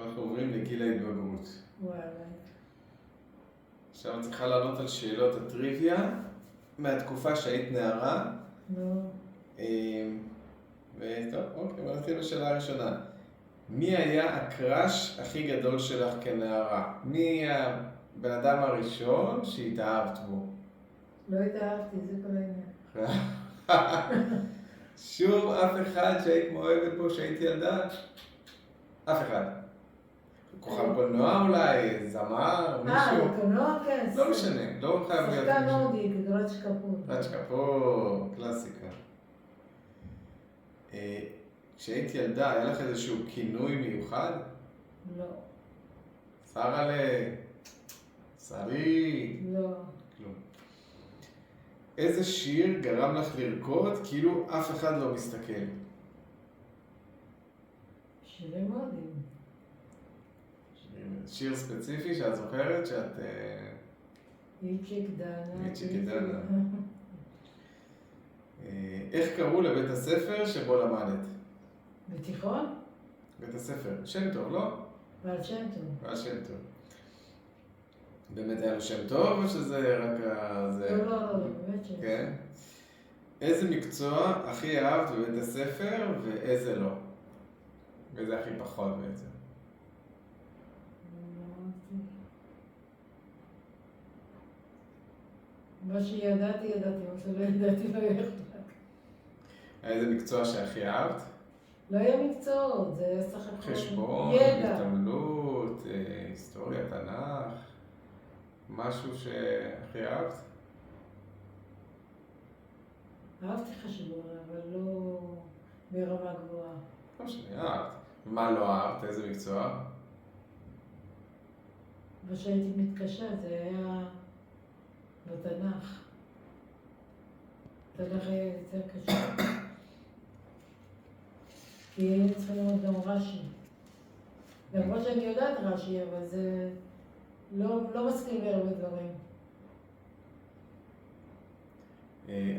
עכשיו אנחנו עוברים לגיל ההתבגרות. וואלה. עכשיו את צריכה לענות על שאלות הטריוויה מהתקופה שהיית נערה. נו. וטוב, אוקיי, בוא נתחיל בשאלה הראשונה. מי היה הקראש הכי גדול שלך כנערה? מי הבן אדם הראשון שהתאהבת בו? לא התאהבתי, זה כל העניין. שום אף אחד שהיית מאוהבת בו שהיית ילדה? אף אחד. כוכב קולנוע אולי, זמר, מישהו? קולנוע, כן. לא משנה, לא חייב להיות שחקן נורדי, גדולת שקפות. גדולת שקפות, קלאסיקה. כשהיית ילדה, היה לך איזשהו כינוי מיוחד? לא. שרה'לה, שרי, לא. כלום. איזה שיר גרם לך לרקוד כאילו אף אחד לא מסתכל? שירים מודים. שיר ספציפי שאת זוכרת שאת... איצ'יק דנה. איצ'יק דנה. איך קראו לבית הספר שבו למדת? בתיכון? בית הספר. שם טוב, לא? בעל שם טוב. בעל שם טוב. באמת היה לו שם טוב או שזה רק זה? לא, באמת שם. כן. איזה מקצוע הכי אהבת בבית הספר ואיזה לא? ואיזה הכי פחות בעצם? מה שידעתי, מה שלא ידעתי לא ידעתי. איזה מקצוע שהכי אהבת? לא היה מקצועות, זה היה סך הכל חשבון, ידע. התעמלות, היסטוריה, תנ"ך, משהו שהכי אהבת? אהבתי חשבון, אבל לא ברמה גבוהה. לא משנה, אהבת. מה לא אהבת? איזה מקצוע? מה שהייתי מתקשה זה היה בתנ"ך. תנ"ך היה יותר קשה. כי הייתי צריכה ללמוד גם רש"י. למרות שאני יודעת רש"י, אבל זה לא מסכים לי הרבה דברים.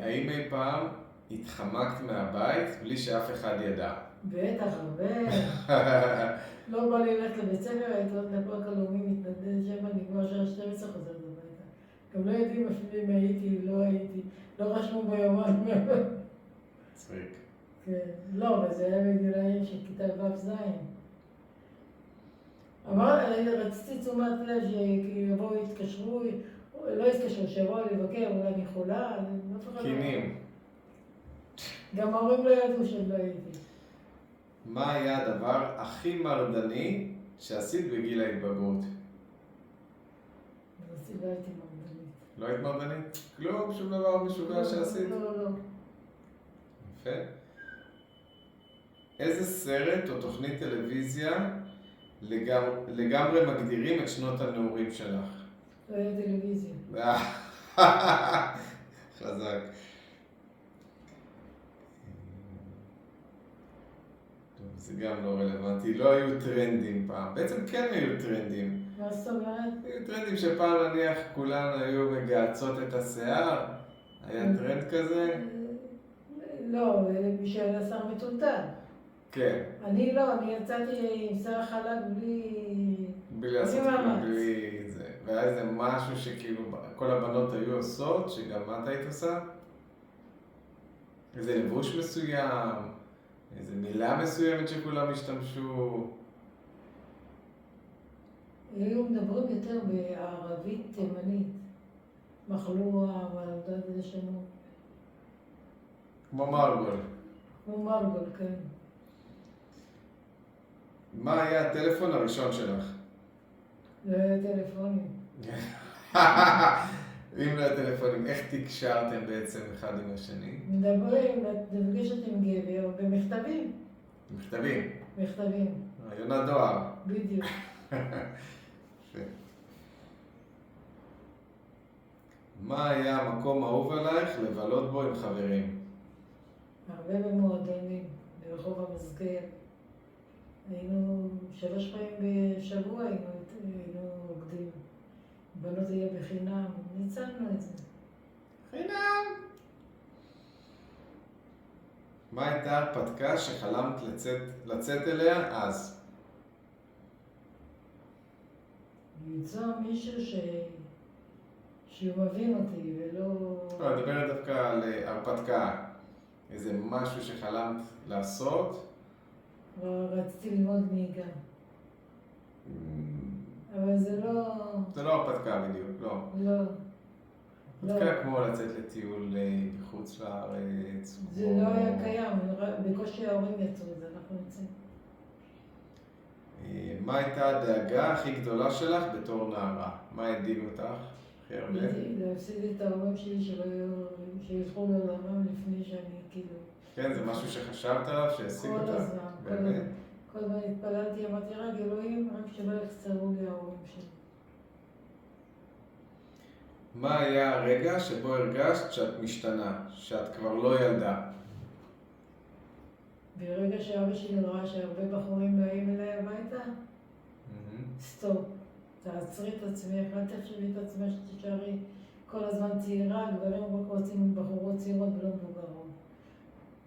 האם אי פעם התחמקת מהבית בלי שאף אחד ידע? בטח, הרבה. לא בא לי ללכת לבית ספר, הייתי עוד לפרק הלאומי מתנדד שם, נגמר שעה 12 חוזרת הביתה. גם לא יודעים אפילו אם הייתי, לא הייתי, לא רשמו ביומן. צחיק. כן, לא, אבל זה היה בגילאים של כיתה ו'-ז'. רציתי תשומת לב שיבואו יתקשרו, לא יתקשרו, שיבואו לבקר, אולי אני חולה, קינים. גם ההורים לא ידעו שלא הייתי. מה היה הדבר הכי מרדני שעשית בגיל ההתבגרות? לא הייתי מרדנית. לא היית מרדנית? כלום? שום דבר משוגע שעשית? לא. יפה. איזה סרט או תוכנית טלוויזיה לגמרי מגדירים את שנות הנעורים שלך? לא היה טלוויזיה. חזק. טוב, זה גם לא רלוונטי. לא היו טרנדים פעם. בעצם כן היו טרנדים. מה זאת אומרת? היו טרנדים שפעם נניח כולן היו מגעצות את השיער. היה טרנד כזה? לא, בשביל השיער מטולטל. כן. אני לא, אני יצאתי עם שיער חלק בלי לעשות כלום, בלי זה. והיה איזה משהו שכאילו כל הבנות היו עושות, שגם את היית עושה? איזה לבוש מסוים, איזה מילה מסוימת שכולם השתמשו. היו מדברים יותר בערבית תימנית. מחלואה, אבל לא יודעת איזה שמות. כמו מרגול. כמו מרגול, כן. מה היה הטלפון הראשון שלך? לא היה טלפונים. אם לא היה טלפונים, איך תקשרתם בעצם אחד עם השני? מדברים, נפגשת עם גבר במכתבים. מכתבים? מכתבים. יונת דואר. בדיוק. מה היה המקום האהוב עלייך לבלות בו עם חברים? הרבה במועדונים, ברחוב המסגר. היינו 3 פעמים בשבוע, היינו רוקדים. בנות היה בחינם, ניצלנו את זה. חינם! מה הייתה הרפתקה שחלמת לצאת אליה אז? למצוא מישהו שהוא מבין אותי ולא... לא, אני מדברת דווקא על הרפתקה. איזה משהו שחלמת לעשות. רציתי ללמוד נהיגה. אבל זה לא... זה לא הרפתקה בדיוק, לא. לא. הרפתקה כמו לצאת לטיול בחוץ לארץ. זה לא היה קיים, בקושי ההורים יצאו את זה, אנחנו יוצאים. מה הייתה הדאגה הכי גדולה שלך בתור נערה? מה הדאיג אותך הכי הרבה? להפסיד את ההורים שלי שילכו לעולמם לפני שאני כאילו... כן, זה משהו שחשבת עליו, שהשיג אותך? כל הזמן, באמת? כל הזמן התפללתי, אמרתי רק אלוהים, רק שלא יחסרו לי ההורים שלי. מה היה הרגע שבו הרגשת שאת משתנה, שאת כבר לא ילדה? ברגע שאבא שלי ראה שהרבה בחורים באים אליי הביתה, סטופ, תעצרי את עצמך, אל תחשבי את עצמך שתשארי כל הזמן צעירה, גברים רק רוצים בחורות צעירות ולא מבוגרות.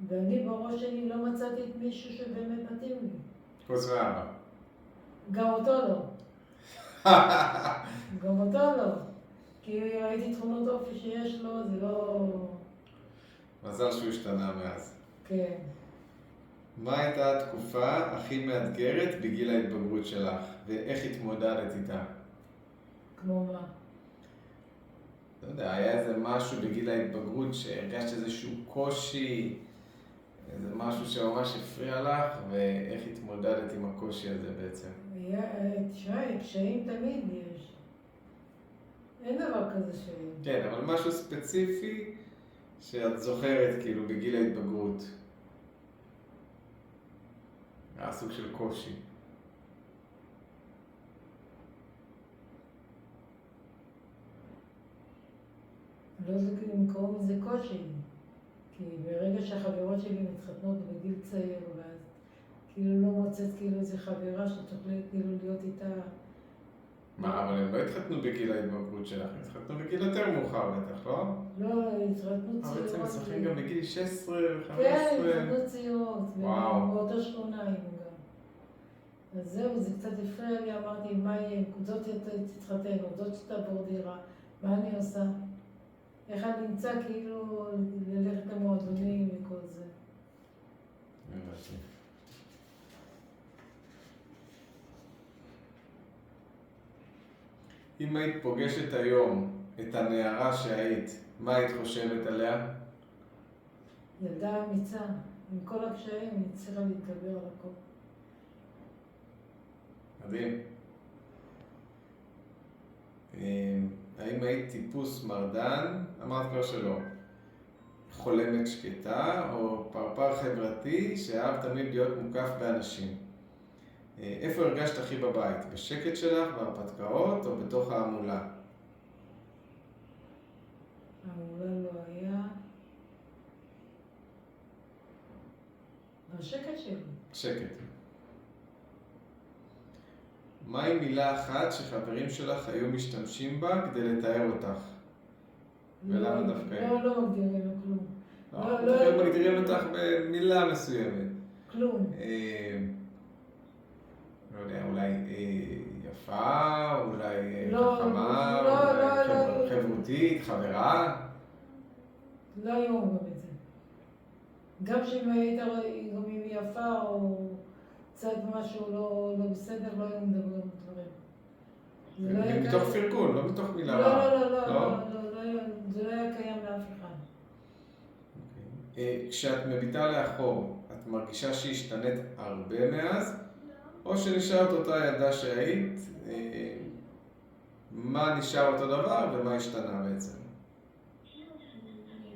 ואני בראש שלי לא מצאתי את מישהו שבאמת מתאים לי. חוץ מאבא. גם אותו לא. גם אותו לא. כי ראיתי תכונות אופי שיש לו, זה לא... מזל שהוא השתנה מאז. כן. מה הייתה התקופה הכי מאתגרת בגיל ההתבגרות שלך, ואיך התמודדת איתה? כמו מה? לא יודע, היה איזה משהו בגיל ההתבגרות שהרגשת איזשהו קושי, איזה משהו שממש הפריע לך, ואיך התמודדת עם הקושי הזה בעצם? תשמעי, קשיים תמיד יש. אין דבר כזה שאין. כן, אבל משהו ספציפי שאת זוכרת כאילו בגיל ההתבגרות. היה סוג של קושי. לא זה כאילו מקרוא מזה קושי. כי ברגע שהחברות שלי מתחתנות בגיל צעיר, ואז כאילו לא מוצאת כאילו איזה חברה שתוכלי כאילו להיות איתה... מה, אבל הם לא התחתנו בגיל ההתבגרות שלך, הם התחתנו בגיל יותר מאוחר בטח, לא? לא, התחתנו צעירות. בעצם הם משחקים גם בגיל 16 ו-15. כן, התחתנו צעירות. וואו. באותה שכונה היינו גם. אז זהו, זה קצת הפריע לי, אמרתי, מה יהיה? זאת תתחתן, זאת שתעבור דירה, מה אני עושה? איך אני נמצא כאילו ללכת למועדונים וכל זה. אם היית פוגשת היום את הנערה שהיית, מה היית חושבת עליה? ילדה אמיצה, עם כל הקשיים, היא צריכה להתגבר על הכל. מדהים. האם היית טיפוס מרדן? אמרת כבר שלא. חולמת שקטה או פרפר חברתי שאהב תמיד להיות מוקף באנשים. איפה הרגשת הכי בבית? בשקט שלך, בהרפתקאות או בתוך ההמולה? ההמולה לא היה. בשקט שלי. שקט. מהי מילה אחת שחברים שלך היו משתמשים בה כדי לתאר אותך? ולמה דווקא? לא מגדירים לו כלום. לא מגדירים אותך במילה מסוימת. כלום. לא יודע, אולי יפה, אולי לא, חכמה, לא, אולי חברותית, חברה. לא היו אומרים את זה. גם שאם היית גם אם היא יפה או קצת משהו לא בסדר, לא היו מדברים דברים. מתוך פרגון, לא מתוך מילה לא, רעה. זה לא היה קיים לאף אחד. כשאת מביטה לאחור, את מרגישה שהשתנית הרבה מאז? או שנשארת אותה ילדה שהיית, מה נשאר אותו דבר ומה השתנה בעצם?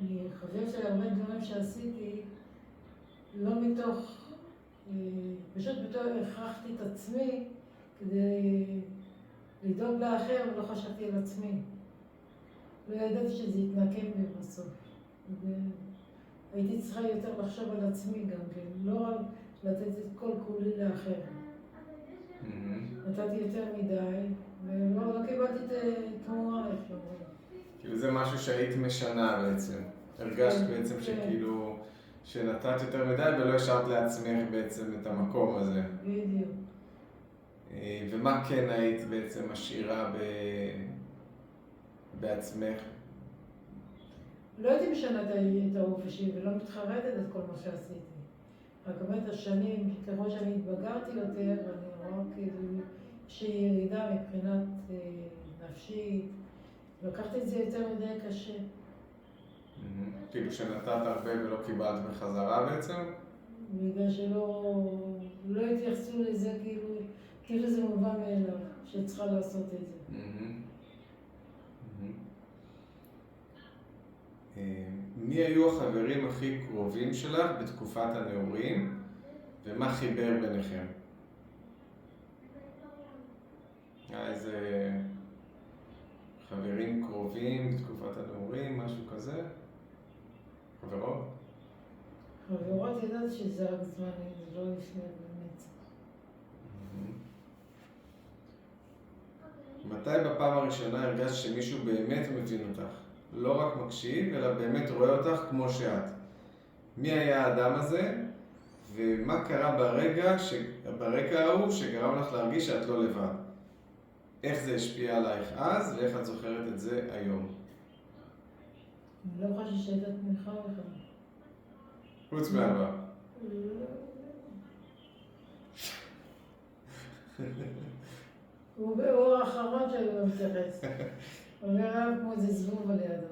אני חושבת שהרבה דברים שעשיתי, לא מתוך, פשוט בתור הכרחתי את עצמי כדי לדאוג לאחר ולא חשבתי על עצמי. לא ידעתי שזה יתנקם בי בסוף. הייתי צריכה יותר לחשוב על עצמי גם כן, לא רק לתת את כל כולי לאחר. נתתי יותר מדי, ולא קיבלתי את תמורה, איך שאומרים. כאילו זה משהו שהיית משנה בעצם. הרגשת בעצם שכאילו, שנתת יותר מדי ולא השארת לעצמך בעצם את המקום הזה. בדיוק. ומה כן היית בעצם משאירה בעצמך? לא הייתי משנה את האופי שלי ולא מתחרטת את כל מה שעשיתי. רק באמת השנים, ככל שאני התבגרתי יותר, אני רואה כאילו שהיא ירידה מבחינת נפשית. לקחתי את זה יותר מדי קשה. כאילו שנתת הרבה ולא קיבלת בחזרה בעצם? בגלל לא התייחסו לזה כאילו זה מובן מאליו, שצריכה לעשות את זה. מי היו החברים הכי קרובים שלך בתקופת הנעורים, ומה חיבר ביניכם? איזה חברים קרובים בתקופת הנעורים, משהו כזה? חברות? חברות ידעת שזה רק זמני, זה לא לפני באמת. מתי בפעם הראשונה הרגשת שמישהו באמת מבין אותך? לא רק מקשיב, אלא באמת רואה אותך כמו שאת. מי היה האדם הזה, ומה קרה ברגע ההוא שגרם לך להרגיש שאת לא לבד? איך זה השפיע עלייך אז, ואיך את זוכרת את זה היום? אני לא חושבת שהייתה תמיכה בכלל. חוץ מאהבה. הוא האחרון שאני לא מתייחס. הוא אומר כמו איזה זבוב על ידו.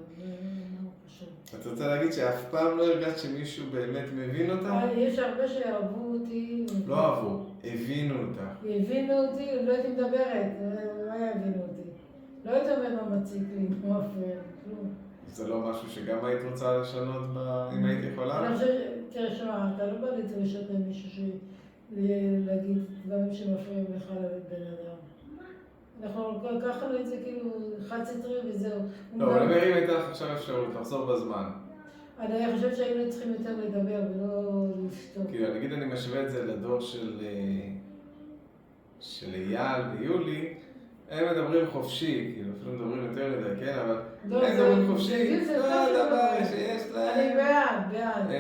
את רוצה להגיד שאף פעם לא הרגשת שמישהו באמת מבין אותך? יש הרבה שאהבו אותי. לא אהבו, הבינו אותך. הבינו אותי, לא הייתי מדברת, לא הבינו אותי. לא הייתי אומרת מה מציק לי, מה מפריע, כלום. זה לא משהו שגם היית רוצה לשנות אם היית יכולה? אני חושבת, תראה, שמע, אתה לא בא לדרישות למישהו להגיד דברים שמפריעים לך לבן אדם. אנחנו לקחנו את זה כאילו חד סטרי וזהו. לא, אבל אומר אם הייתה לך עכשיו אפשרות לחזור בזמן. אני חושבת שהיינו צריכים יותר לדבר ולא לשתוק. כאילו, נגיד אני משווה את זה לדור של אייל ויולי, הם מדברים חופשי, כאילו אפילו מדברים יותר מדי, כן, אבל הם מדברים חופשי, זה הדבר שיש להם. אני בעד.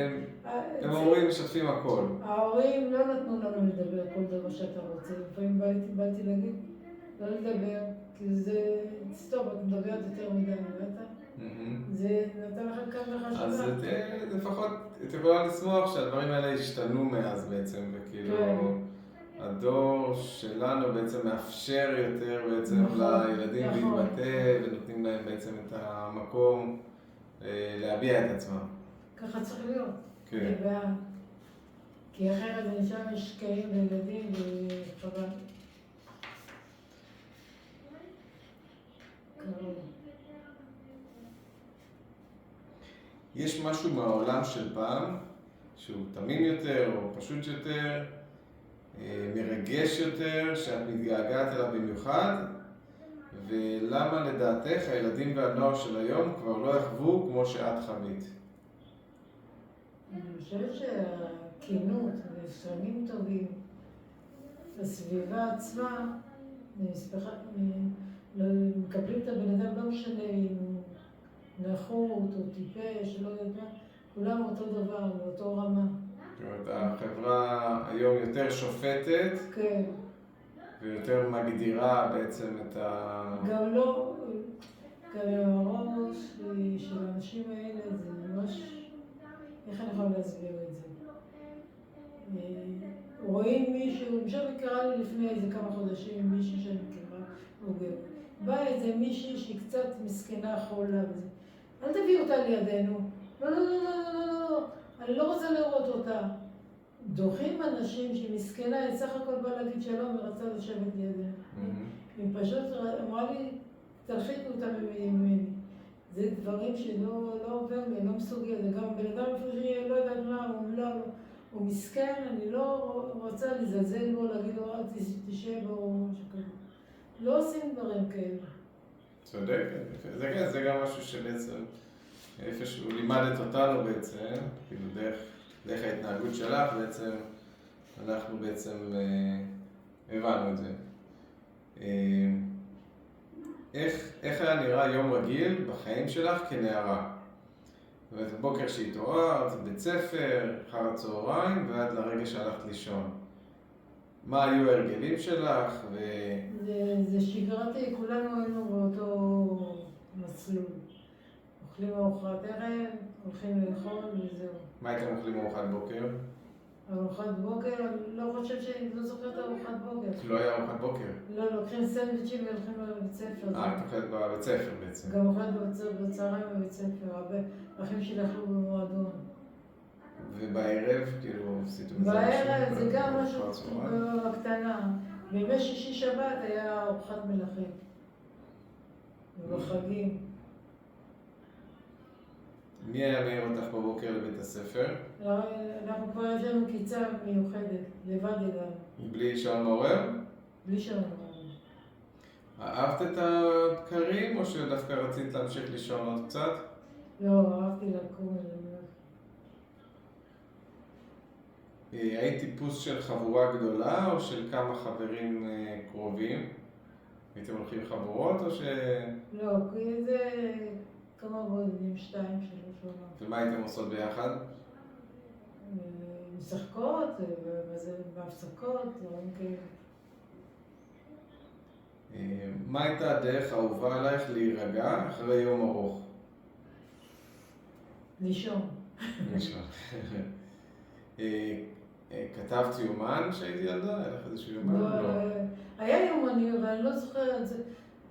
הם אומרים משתפים הכל. ההורים לא נתנו לנו לדבר כל דבר שאתה רוצה. לפעמים באתי להגיד, לא לדבר, כי זה, סטופ, את מדברת יותר מדי, הבאת? זה נתן לך כאן מחשבה. אז לפחות, את יכולה לשמוח שהדברים האלה השתנו מאז בעצם, וכאילו הדור שלנו בעצם מאפשר יותר בעצם לילדים להתבטא, ונותנים להם בעצם את המקום להביע את עצמם. ככה צריך להיות. כן. כי אחרת זה נשאר משקעים לילדים וחבל. יש משהו מהעולם של פעם, שהוא תמים יותר או פשוט יותר, מרגש יותר, שאת מתגעגעת אליו במיוחד, ולמה לדעתך הילדים והנוער של היום כבר לא יחוו כמו שאת חווית? אני חושבת שהכינות ושמים טובים, הסביבה עצמה, מקבלים את הבן אדם, לא משנה אם נחות או טיפש, לא יודע, כולם אותו דבר, באותו רמה. זאת אומרת, החברה היום יותר שופטת, כן. ויותר מגדירה בעצם את גם לא, גם הראש של האנשים האלה זה ממש, איך אני יכולה להסביר את זה? רואים מישהו, למשל קרה לי לפני איזה כמה חודשים, מישהו שאני מכירה, בא איזה מישהי שהיא קצת מסכנה חולה וזה. אל תביא אותה לידינו. לא, אני לא רוצה לראות אותה. דוחים אנשים שהיא מסכנה, היא סך הכל באה להגיד שלום ורצה לשבת לידינו. היא פשוט אמרה לי, תרחיקו אותה ממני. זה דברים שלא עובר לי, לא מסוגל. זה גם בן אדם איפה שהיא לא יודעת מה, הוא מסכן, אני לא רוצה לזלזל בו, להגיד לו, תשב או משהו כזה. לא עושים דברים כאלה. צודק, זה גם משהו שבעצם איפשהו לימדת אותנו בעצם, כאילו דרך ההתנהגות שלך בעצם, אנחנו בעצם הבנו את זה. איך היה נראה יום רגיל בחיים שלך כנערה? זאת אומרת, בוקר שהתעוררת, בית ספר, אחר הצהריים ועד לרגע שהלכת לישון. מה היו ההרגלים שלך? זה שגרתי, כולנו היינו באותו מסלול. אוכלים ארוחת ערב, הולכים לאכול וזהו. מה הייתם אוכלים ארוחת בוקר? ארוחת בוקר, לא חושב שאני לא זוכרת ארוחת בוקר. לא היה ארוחת בוקר. לא, לוקחים סנדוויצ'ים והולכים לבית ספר. את אוכלת בבית ספר בעצם. גם אוכלת בצהריים בבית ספר, הרבה אחים שלי אכלו במועדון. ובערב, כאילו, עשיתם את זה? בערב זה גם משהו בקטנה. בימי שישי שבת היה ארוחת מלכים. ובחגים. מי היה מעיר אותך בבוקר לבית הספר? אנחנו כבר יש לנו קיצה מיוחדת, לבד הגענו. בלי שעון מעורר? בלי שעון מעורר. אהבת את הבקרים או שדווקא רצית להמשיך לישון עוד קצת? לא, אהבתי לקום ולמלך. היית טיפוס של חבורה גדולה או של כמה חברים קרובים? הייתם הולכים חבורות או ש... לא, כי זה כמה בודדים, 2, 3 עולם. ומה הייתם עושות ביחד? משחקות, בהפסקות, דברים כאלה. מה הייתה הדרך האהובה עלייך להירגע אחרי יום ארוך? לישון. לישון. כתבת יומן שהייתי ילדה? היה לך איזשהו יומן? לא, היה יומנים, אבל אני לא זוכרת.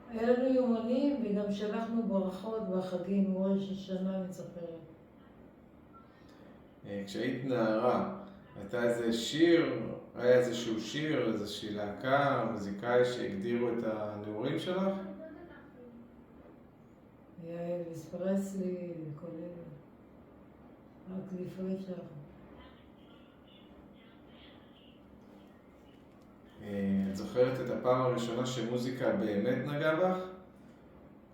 היה לנו יומנים וגם שלחנו ברכות בחגים, ראש השנה מצפרת. כשהיית נערה, הייתה איזה שיר, היה איזשהו שיר, איזושהי להקה, מוזיקאי שהגדירו את הנעורים שלך? היה אלוויס פרסלי, כל אלה. רק לפני שם. את זוכרת את הפעם הראשונה שמוזיקה באמת נגעה בך?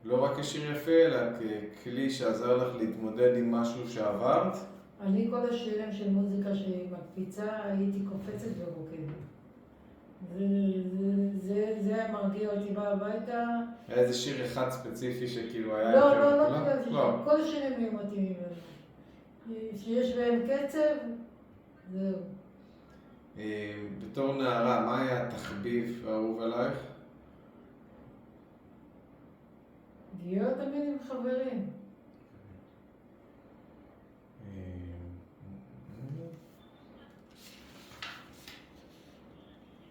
לא רק כשיר יפה, אלא ככלי שעזר לך להתמודד עם משהו שעברת? אני כל השירים של מוזיקה שהיא מקפיצה, הייתי קופצת ורוקדת. זה היה מרגיע אותי בא הביתה. היה איזה שיר אחד ספציפי שכאילו היה... לא, כל השירים היו מתאימים לנו. שיש בהם קצב, זהו. בתור נערה, מה היה התחביב האהוב עלייך? להיות תמיד עם חברים.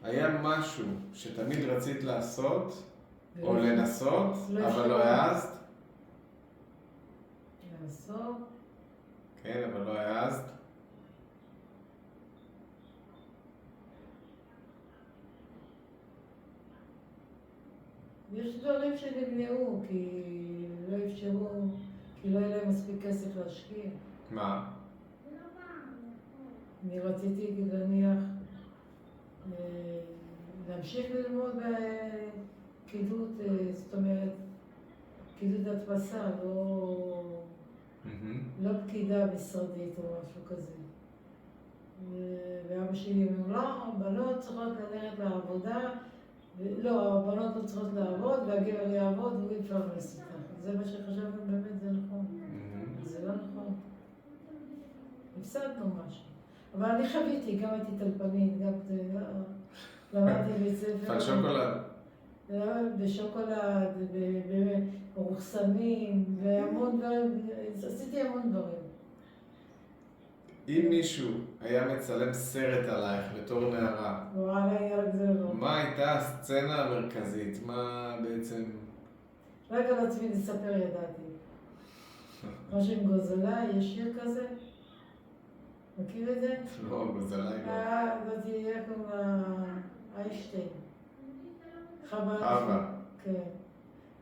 היה משהו שתמיד רצית לעשות או לנסות, אבל לא העזת? לעשות? כן, אבל לא העזת? יש דברים שנמנעו, כי לא אפשרו, כי לא היה להם מספיק כסף להשקיע. מה? אני רציתי להניח להמשיך ללמוד בפקידות, זאת אומרת, פקידות הדפסה, לא פקידה משרדית או משהו כזה. ואבא שלי אמר, לא, הבנות צריכות ללכת לעבודה, לא, הבנות לא צריכות לעבוד, והגבר יעבוד, והוא יפרנס אותך. זה מה שחשבנו, באמת זה נכון. זה לא נכון. הפסדנו משהו. אבל אני חוויתי, גם הייתי טלפנית, גם למדתי בבית ספר. על שוקולד. בשוקולד, ברוחסנים, והמון דברים, עשיתי המון דברים. אם מישהו היה מצלם סרט עלייך בתור נערה, מה הייתה הסצנה המרכזית? מה בעצם... רק על עצמי לספר ידעתי. משהו עם גוזלה, יש שיר כזה? מכיר את זה? לא, גוזלה היא לא. זאת תהיה כמו איינשטיין. חווה. כן.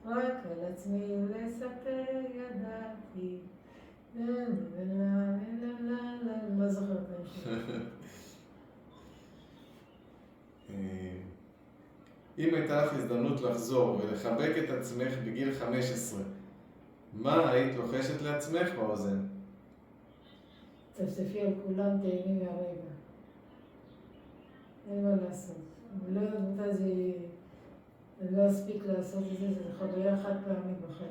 רק על עצמי לספר ידעתי. לא זוכרת משהו. אם הייתה לך הזדמנות לחזור ולחבק את עצמך בגיל 15, מה היית לוחשת לעצמך באוזן? צפצפי על כולם, תהני מהרגע. אין מה לעשות. אני לא יודעת מתי זה... אני לא אספיק לעשות את זה, זה חוויה חד פעמית בחיים.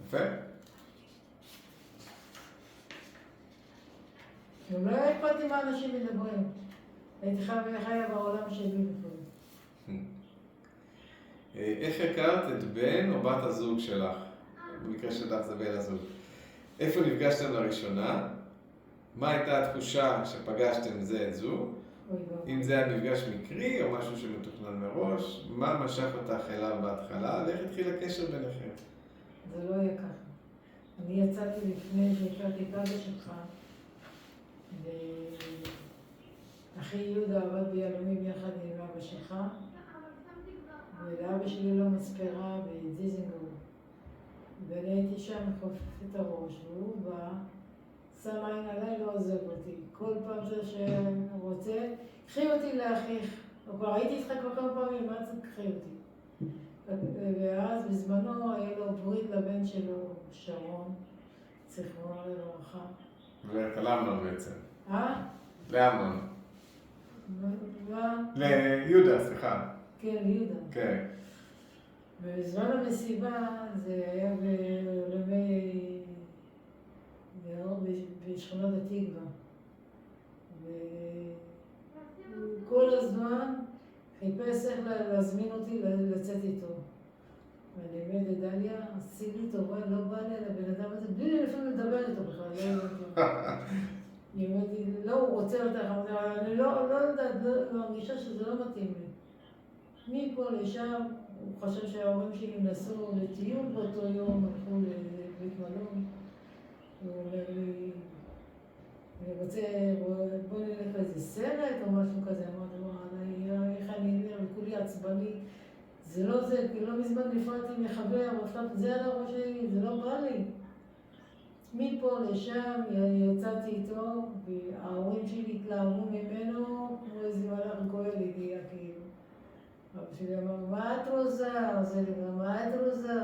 יפה. גם לא אכפת לי מה אנשים מדברים. הייתי חיה בעולם שלי לפעמים. איך הכרת את בן או בת הזוג שלך? במקרה שלך זה בן הזוג. איפה נפגשתם לראשונה? מה הייתה התחושה שפגשתם זה את זו? אם זה היה מפגש מקרי או משהו שמתוכנן מראש? מה משך אותך אליו בהתחלה? ואיך התחיל הקשר ביניכם? זה לא יהיה ככה. אני יצאתי לפני שהכרתי את אבא שלך, ואחי יהודה עבד ביהלומים יחד עם אבא שלך, ולאבא שלי לא מספרה בדיזינגוף. ואני הייתי שם חופף את הראש, והוא בא, שם עין עליי, לא עוזב אותי. כל פעם שאני רוצה, קחי אותי לאחיך. כבר הייתי איתך כבר כמה פעמים, מה זה קחי אותי? ואז בזמנו היה לו ברית לבן שלו, שרון, זיכרונו לברכה. לאמנון בעצם. לאמנון. מה? ליהודה, סליחה. כן, ליהודה. כן. בזמן המסיבה זה היה בשכונת התקווה. וכל הזמן חיפש איך להזמין אותי לצאת איתו. ואני אומרת לדליה, עשי לי טובה, לא בא לי על הבן אדם הזה, בלי לי לפעמים לדבר איתו בכלל, לא יודעת. היא אומרת לי, לא, הוא רוצה אותך, אני לא יודעת, מרגישה שזה לא מתאים לי. מפה לשם, הוא חושב שההורים שלי נסעו לטיול באותו יום, הלכו לבית מלון. הוא אומר לי, אני רוצה, בוא נלך לאיזה סרט או משהו כזה. אמרתי לו, איך אני אראה, וכולי עצבני. זה לא זה, כי לא מזמן נפרדתי מחבר, זה על הראש שלי, זה לא בא לי. מפה לשם יצאתי איתו, וההורים שלי התלהבו ממנו, כמו איזה מלאך גואל הגיע כאילו. אבא שלי אמר, מה את רוצה? עושה לי, מה את רוצה?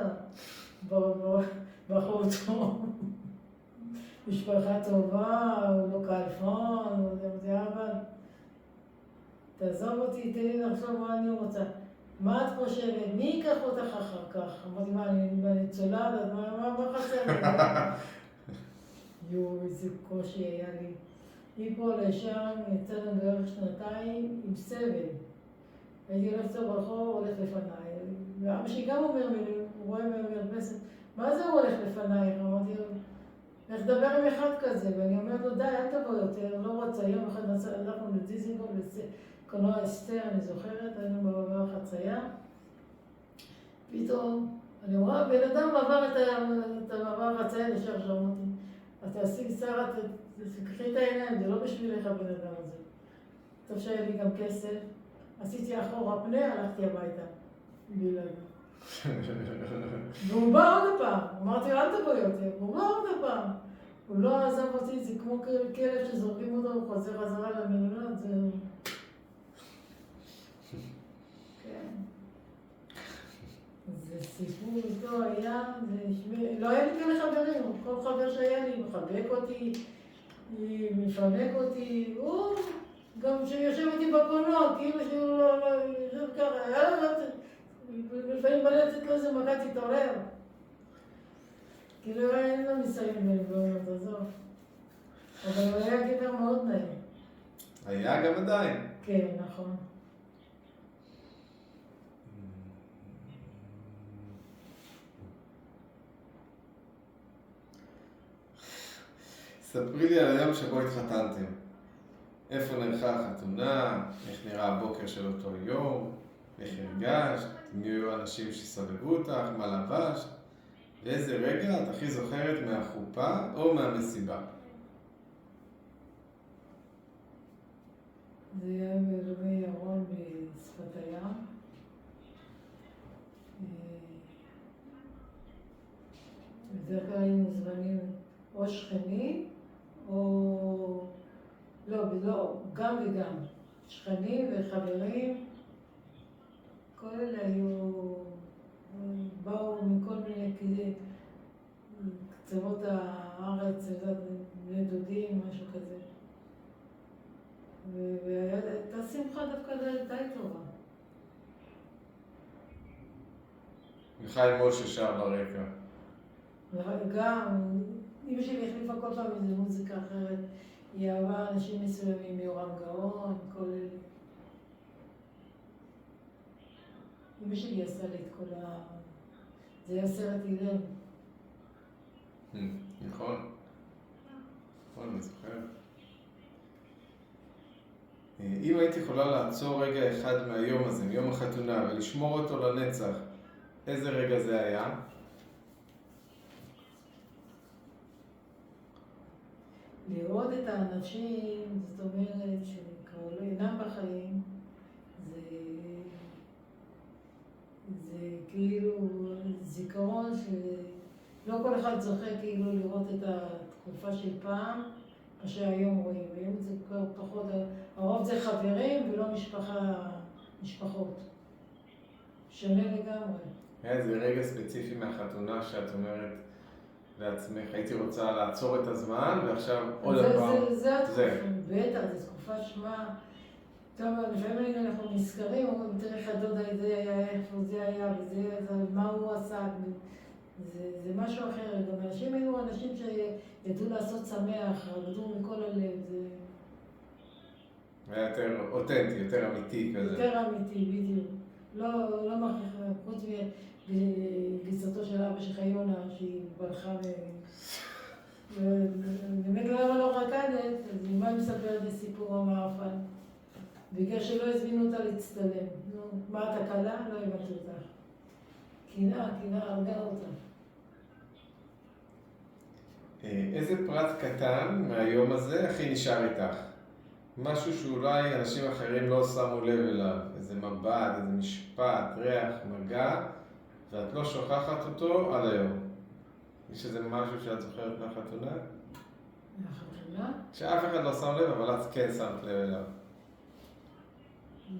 בחור טוב, משפחה טובה, הוא לא קלפון, הוא זה אבל. תעזוב אותי, תן לי לחשוב מה אני רוצה. מה את חושבת? מי ייקח אותך אחר כך? אמרתי, מה, אני צולדת? מה חסר לי? יואו, איזה קושי היה לי. מפה לשם יצאנו בערך שנתיים עם סבל. הייתי הולכת לו ברחוב, הולך לפניי. ואבא שלי גם אומר לי, הוא רואה מרפסת, מה זה הוא הולך לפנייך? אמרתי לו, איך לדבר עם אחד כזה? ואני אומרת לו, די, אל תבוא יותר, לא רוצה. יום אחד הלכנו לדיזינגוף, לקולנוע אסתר, אני זוכרת, היינו במעבר חצייה. פתאום, אני רואה, בן אדם עבר את המעבר חצייה לשם אותי. אתה עשי שרה, תקחי את העיניים, זה לא בשבילך בן אדם הזה. טוב שהיה לי גם כסף. עשיתי אחורה פנה, הלכתי הביתה. בלעד. והוא בא עוד הפעם. אמרתי לו, אל תבוא יותר. והוא בא עוד הפעם. הוא לא עזב אותי, זה כמו כלב שזורקים אותו, הוא חוזר חזרה למילונות, זה... כן. זה סיפור איתו היה, לא היה לי כאלה חברים. כל חבר שהיה לי, מחבק אותי, מפנק אותי, הוא... גם שיושב אותי בקולנוע, כאילו שהוא לא יושב ככה, לפעמים בלצת לו איזה מגע תתעורר. כאילו אין לו ניסיון בלבונות, עזוב. אבל הוא היה גבר מאוד נעים. היה גם עדיין. כן, נכון. ספרי לי על היום שבו התחתנתם. איפה נערכה החתונה, איך נראה הבוקר של אותו יום, איך הרגשת, מי היו האנשים שסבבו אותך, מה לבשת, ואיזה רגע את הכי זוכרת מהחופה או מהמסיבה? זה היה בלומי ירון בשפת הים. בדרך כלל היינו מוזמנים או שכנים או... לא, גם וגם. שכנים וחברים, כל אלה באו מכל מיני קצוות הארץ, בני דודים, משהו כזה. והייתה שמחה דווקא די טובה. וחיים משה שר ברקע. גם, אמא שלי החליפה כל פעם איזו מוזיקה אחרת. היא אהבה אנשים מסוימים, יורם גאון, כל אלה. אמא שלי עשה לי את כל זה היה סרט אילם. נכון. נכון, אני זוכר. אם היית יכולה לעצור רגע אחד מהיום הזה, מיום החתונה, ולשמור אותו לנצח, איזה רגע זה היה? לראות את האנשים, זאת אומרת, שכבר לא אינם בחיים, זה כאילו זיכרון שלא כל אחד זוכה כאילו לראות את התקופה של פעם, מה שהיום רואים. היום זה כבר פחות, הרוב זה חברים ולא משפחות. שונה לגמרי. היה איזה רגע ספציפי מהחתונה שאת אומרת לעצמך, הייתי רוצה לעצור את הזמן ועכשיו עוד פעם. זה התקופה, בטח, זו תקופה שמה. טוב, לפעמים אנחנו נזכרים, אומרים, תראה איך הדודה זה היה, איפה זה היה, מה הוא עשה. זה משהו אחר. גם אנשים היו אנשים שידעו לעשות שמח, רקדו מכל הלב. היה יותר אותנטי, יותר אמיתי כזה. יותר אמיתי, בדיוק. לא מכריח, חוץ מגיסתו של אבא שלך יונה, שהיא ברחה באמת למה לא רקדת, אז מה היא מספרת בסיפור המערפל? בגלל שלא הזמינו אותה להצטלם. מה את הקלה? לא הבנתי אותך. קינה, הרגה אותה. איזה פרט קטן מהיום הזה הכי נשאר איתך? משהו שאולי אנשים אחרים לא שמו לב אליו, איזה מבט, איזה משפט, ריח, מגע, ואת לא שוכחת אותו עד היום. יש איזה משהו שאת זוכרת מהחתונה? מהחתונה? שאף אחד לא שם לב, אבל את כן שמת לב אליו.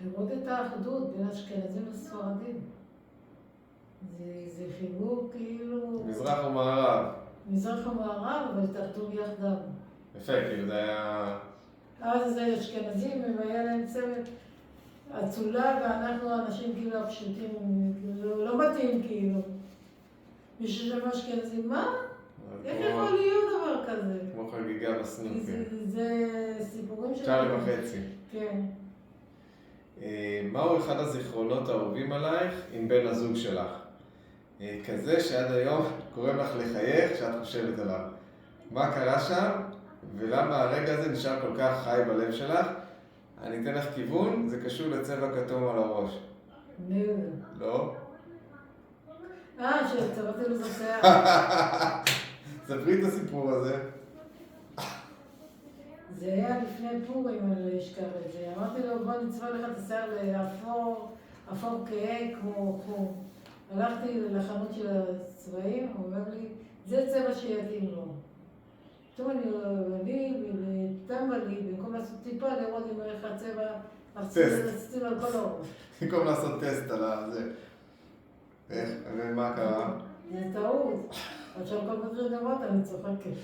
לראות את האחדות בין אשכנזים לספרדים. זה חיבור כאילו... מזרח ומערב. מזרח ומערב, אבל תחתו יחדיו. יפה, כאילו זה היה... אז זה אשכנזים, והיה להם צוות אצולה, ואנחנו האנשים כאילו הפשוטים, לא מתאים כאילו. מישהו שם אשכנזים, מה? איך יכול להיות דבר כזה? כמו חגיגה בסנוקר. זה סיפורים של... צ'רלי וחצי. כן. מהו אחד הזיכרונות האהובים עלייך עם בן הזוג שלך? כזה שעד היום קוראים לך לחייך כשאת חושבת עליו. מה קרה שם ולמה הרגע הזה נשאר כל כך חי בלב שלך? אני אתן לך כיוון, זה קשור לצבע כתום על הראש. לא? שצבעתי לו בשיער. ספרי את הסיפור הזה. זה היה לפני פורים, אני לא אשכח את זה. אמרתי לו, בוא נצבע לך את השיער לאפור כהה כמו חום. הלכתי לחנות של הצבעים, הוא אומר לי, זה צבע שיתאים לו. פתאום אני ותמה לי, במקום לעשות טיפה, לראות אם איך הצבע, רציתי לו על כל הראש. במקום לעשות טסט על זה. איך? ומה קרה? זה טעות. עכשיו כל מדריך דמות, אני צוחקת.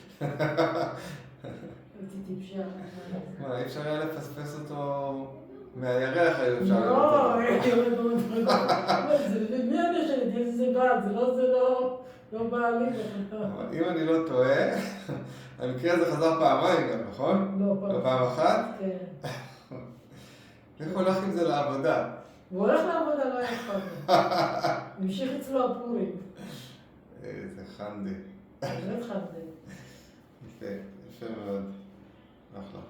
הייתי טיפשה. מה, אי אפשר היה לפספס אותו מהירח, היה אפשר לא, מי אני חושבת? זה בעד, זה לא בא לי. אם אני לא טועה, המקרה הזה חזר פעמיים גם, נכון? לא, פעם אחת? כן. איך הולך עם זה לעבודה? הוא הולך לעבודה, לא היה אכפת לו. המשיך אצלו הפורים. איזה חנדי. באמת חנדי. יפה מאוד. אחלה.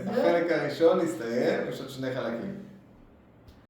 החלק הראשון הסתיים, יש עוד שני חלקים.